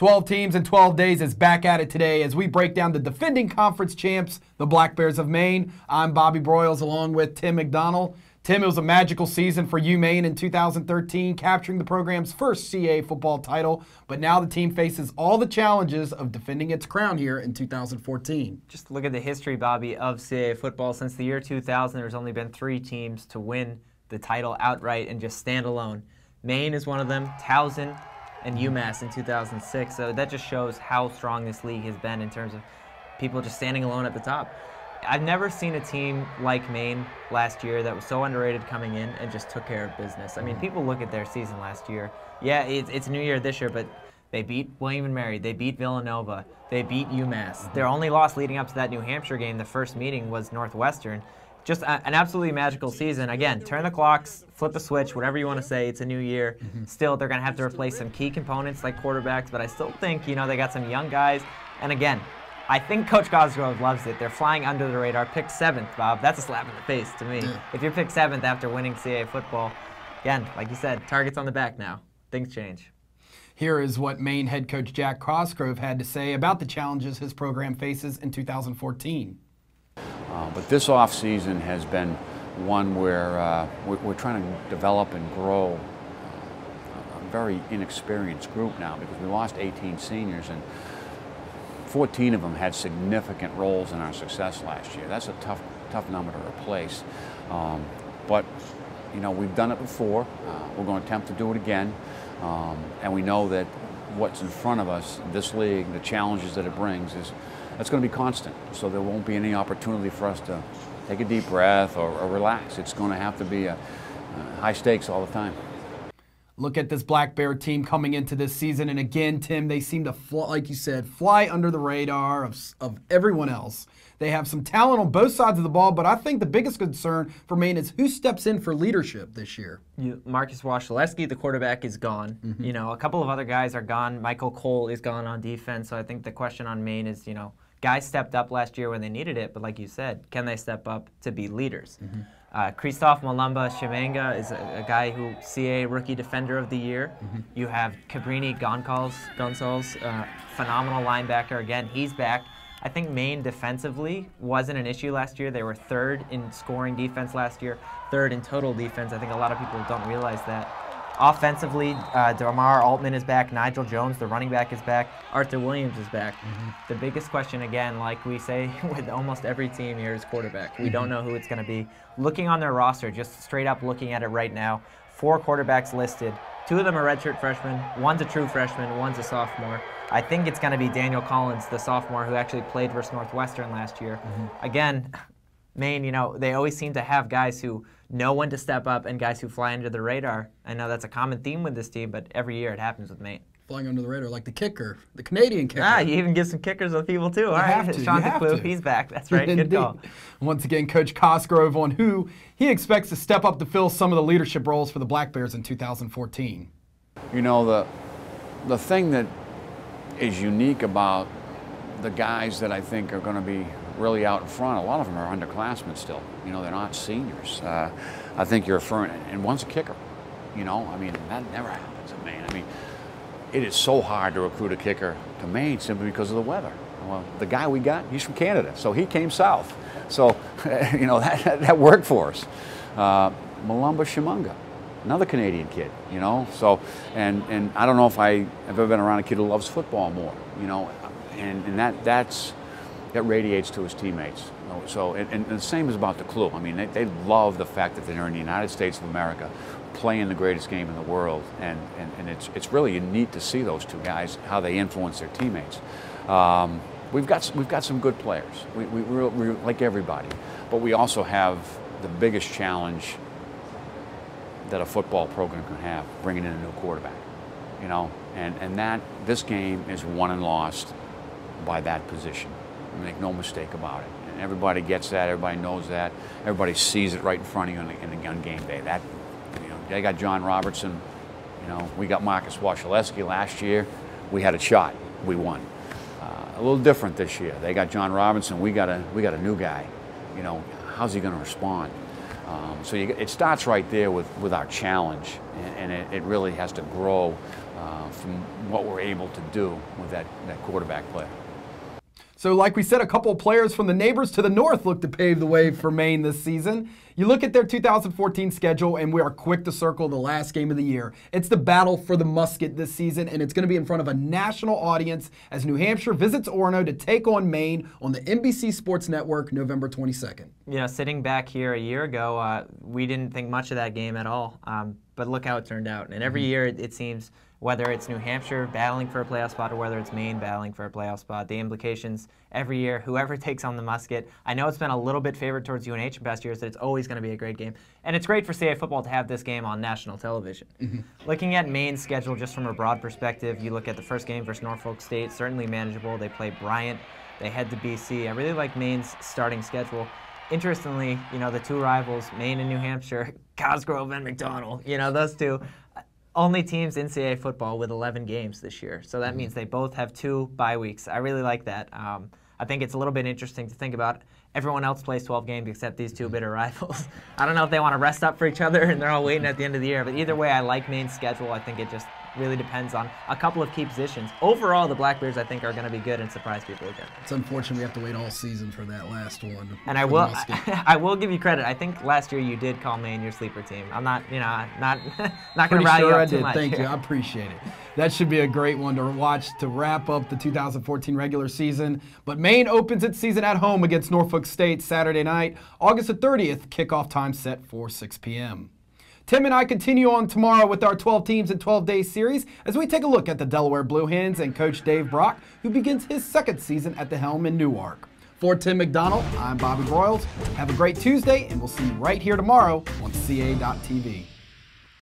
12 teams in 12 days is back at it today as we break down the defending conference champs, the Black Bears of Maine. I'm Bobby Broyles along with Tim McDonald. Tim, it was a magical season for UMaine in 2013, capturing the program's first CAA football title, but now the team faces all the challenges of defending its crown here in 2014. Just look at the history, Bobby, of CAA football. Since the year 2000, there's only been 3 teams to win the title outright and just stand alone. Maine is one of them, Towson, and UMass in 2006. So that just shows how strong this league has been in terms of people just standing alone at the top. I've never seen a team like Maine last year that was so underrated coming in and just took care of business. I mean, people look at their season last year. Yeah, it's a new year this year, but they beat William & Mary, they beat Villanova, they beat UMass. Their only loss leading up to that New Hampshire game, the first meeting, was Northwestern. Just an absolutely magical season. Again, turn the clocks, flip a switch, whatever you want to say. It's a new year. Still, they're going to have to replace some key components like quarterbacks, but I still think, they got some young guys. And again, I think Coach Cosgrove loves it. They're flying under the radar. Picked 7th, Bob. That's a slap in the face to me. Yeah. If you're picked 7th after winning CAA football, again, like you said, target's on the back now. Things change. Here is what Maine head coach Jack Cosgrove had to say about the challenges his program faces in 2014. But this offseason has been one where we're trying to develop and grow a very inexperienced group now, because we lost 18 seniors and 14 of them had significant roles in our success last year. That's a tough number to replace. But we've done it before. We're going to attempt to do it again. And we know that what's in front of us, this league, the challenges that it brings, that's going to be constant. So there won't be any opportunity for us to take a deep breath or relax. It's going to have to be high stakes all the time. Look at this Black Bear team coming into this season, and again, Tim, they seem to, like you said, fly under the radar of everyone else. They have some talent on both sides of the ball, but I think the biggest concern for Maine is who steps in for leadership this year. Marcus Washaleski, the quarterback, is gone. A couple of other guys are gone. Michael Cole is gone on defense, so I think the question on Maine is, guys stepped up last year when they needed it, but like you said, can they step up to be leaders? Christoph Malumba Shimanga is a guy who CAA Rookie Defender of the Year. You have Cabrini Gonçalves, phenomenal linebacker. Again, he's back. I think Maine defensively wasn't an issue last year. They were 3rd in scoring defense last year, 3rd in total defense. I think a lot of people don't realize that. Offensively, Damar Altman is back. Nigel Jones, the running back, is back. Arthur Williams is back. The biggest question, again, like we say with almost every team here, is quarterback. We don't know who it's going to be. Looking on their roster, just straight up looking at it right now, 4 quarterbacks listed. 2 of them are redshirt freshmen. One's a true freshman. One's a sophomore. I think it's going to be Daniel Collins, the sophomore, who actually played versus Northwestern last year. Again, Maine, they always seem to have guys who know when to step up and guys who fly under the radar. I know that's a common theme with this team, but every year it happens with Maine. Flying under the radar, like the kicker, the Canadian kicker. You even give some kickers with people too. All right, Sean DeClue, he's back. That's right, good call. Once again, Coach Cosgrove on who he expects to step up to fill some of the leadership roles for the Black Bears in 2014. The thing that is unique about the guys that I think are going to be really out in front, a lot of them are underclassmen still. They're not seniors. I think you're referring, and one's a kicker. That never happens in Maine. It is so hard to recruit a kicker to Maine simply because of the weather. Well, the guy we got, he's from Canada, so he came south. So, that worked for us. Malumba Shimanga, another Canadian kid, So, and I don't know if I've ever been around a kid who loves football more, and that radiates to his teammates. So, and the same is about DeClue. They love the fact that they're in the United States of America, playing the greatest game in the world, and it's really neat to see those 2 guys, how they influence their teammates. We've got some good players. We like everybody, but we also have the biggest challenge that a football program can have, bringing in a new quarterback. And that this game is won and lost by that position. Make no mistake about it. And everybody gets that. Everybody knows that. Everybody sees it right in front of you on game day. They got John Robertson. We got Marcus Washaleski last year. We had a shot. We won. A little different this year. They got John Robinson. We got a new guy. How's he going to respond? So it starts right there with our challenge, and it really has to grow from what we're able to do with that quarterback play. So like we said, a couple of players from the neighbors to the north look to pave the way for Maine this season. You look at their 2014 schedule, and we are quick to circle the last game of the year. It's the battle for the musket this season, and it's going to be in front of a national audience as New Hampshire visits Orono to take on Maine on the NBC Sports Network November 22nd. You know, sitting back here a year ago, we didn't think much of that game at all, but look how it turned out. And every year it seems, whether it's New Hampshire battling for a playoff spot or whether it's Maine battling for a playoff spot, the implications every year, whoever takes on the musket. I know it's been a little bit favored towards UNH in past years, that it's always going to be a great game. And it's great for CAA football to have this game on national television. Looking at Maine's schedule just from a broad perspective, you look at the first game versus Norfolk State, certainly manageable. They play Bryant, they head to BC. I really like Maine's starting schedule. Interestingly, you know, the two rivals, Maine and New Hampshire, Cosgrove and McDonald, you know, those two, only teams in CAA football with 11 games this year. So that means they both have 2 bye weeks. I really like that. I think it's a little bit interesting to think about. Everyone else plays 12 games except these two bitter rivals. I don't know if they want to rest up for each other and they're all waiting at the end of the year. But either way, I like Maine's schedule. I think it just really depends on a couple of key positions. Overall, the Black Bears, I think, are going to be good and surprise people again. It's unfortunate we have to wait all season for that last one. And I will give you credit. I think last year you did call Maine your sleeper team. I'm not, you know, not going to rile you up too much. Thank you. I appreciate it. That should be a great one to watch to wrap up the 2014 regular season. But Maine opens its season at home against Norfolk State Saturday night, August the 30th. Kickoff time set for 6 p.m. Tim and I continue on tomorrow with our 12 Teams in 12 Days series as we take a look at the Delaware Blue Hens and Coach Dave Brock, who begins his second season at the helm in Newark. For Tim McDonald, I'm Bobby Broyles. Have a great Tuesday, and we'll see you right here tomorrow on CAA.TV.